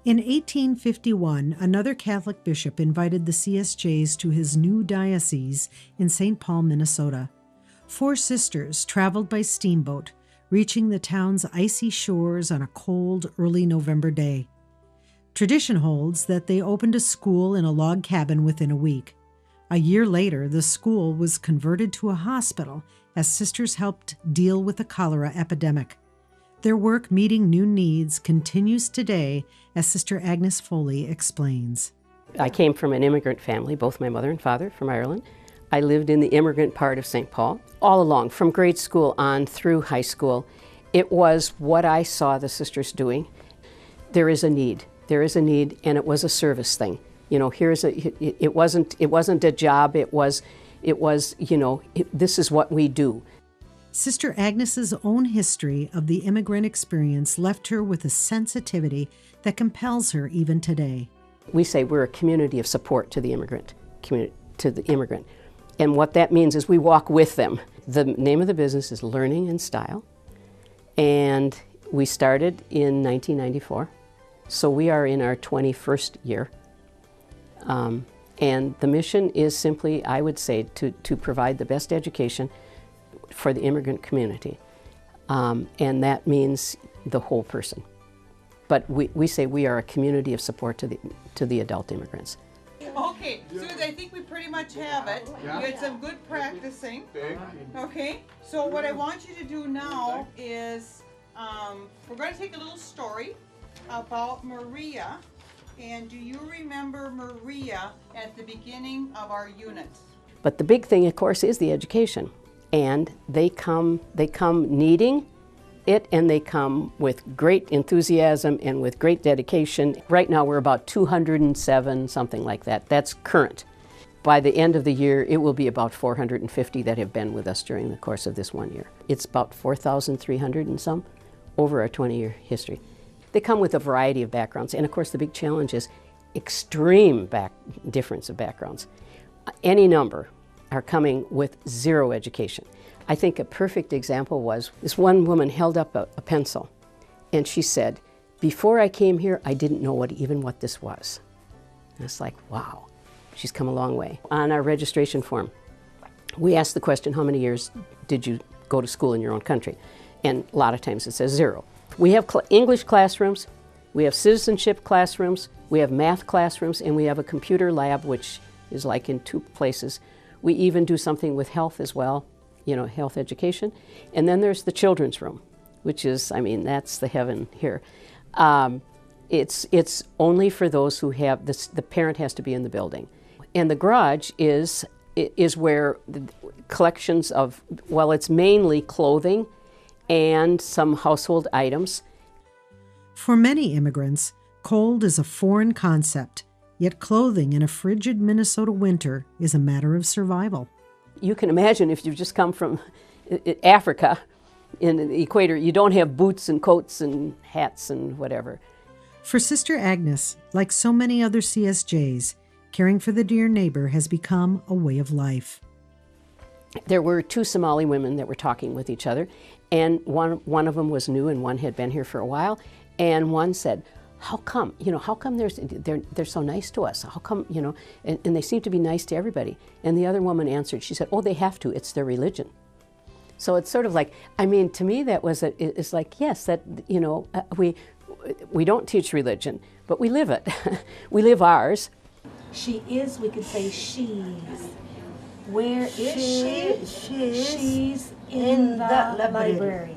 In 1851, another Catholic bishop invited the CSJs to his new diocese in St. Paul, Minnesota. 4 sisters traveled by steamboat, reaching the town's icy shores on a cold, early November day. Tradition holds that they opened a school in a log cabin within a week. A year later, the school was converted to a hospital as sisters helped deal with the cholera epidemic. Their work meeting new needs continues today, as Sister Agnes Foley explains. I came from an immigrant family, both my mother and father from Ireland. I lived in the immigrant part of St. Paul all along, from grade school on through high school. It was what I saw the sisters doing. There is a need. There is a need, and it was a service thing. You know, it wasn't a job. It was, this is what we do. Sister Agnes's own history of the immigrant experience left her with a sensitivity that compels her even today. We say we're a community of support to the immigrant, And what that means is we walk with them. The name of the business is Learning in Style, and we started in 1994. So we are in our 21st year. And the mission is simply, I would say, to provide the best education for the immigrant community. And that means the whole person. But we say we are a community of support to the adult immigrants. Okay, Susan, I think we pretty much have it. You had some good practicing. Okay, so what I want you to do now is, we're going to take a little story about Maria. And do you remember Maria at the beginning of our unit? But the big thing, of course, is the education. And they come needing it, and they come with great enthusiasm and with great dedication. Right now we're about 207, something like that. That's current. By the end of the year, it will be about 450 that have been with us during the course of this 1 year. It's about 4,300 and some over our 20-year history. They come with a variety of backgrounds, and of course the big challenge is extreme difference of backgrounds. Any number are coming with zero education. I think a perfect example was this one woman held up a pencil, and she said, "Before I came here, I didn't know what this was." And it's like, wow, she's come a long way. On our registration form, we ask the question, how many years did you go to school in your own country? And a lot of times it says 0. We have English classrooms, we have citizenship classrooms, we have math classrooms, and we have a computer lab, which is like in 2 places. We even do something with health as well, health education. And then there's the children's room, which is, that's the heaven here. It's only for those who have, the parent has to be in the building. And the garage is where the collections of, it's mainly clothing and some household items. For many immigrants, cold is a foreign concept, yet clothing in a frigid Minnesota winter is a matter of survival. You can imagine if you've just come from Africa in the equator, you don't have boots and coats and hats and whatever. For Sister Agnes, like so many other CSJs, caring for the dear neighbor has become a way of life. There were 2 Somali women that were talking with each other, and one of them was new and one had been here for a while, and one said, how come they're so nice to us? How come, and they seem to be nice to everybody? And the other woman answered, she said, oh, they have to, it's their religion. So it's sort of like, to me that was, it's like, yes, that, we don't teach religion, but we live it. We live ours. She is, we could say she's. Where is she? She's in the library.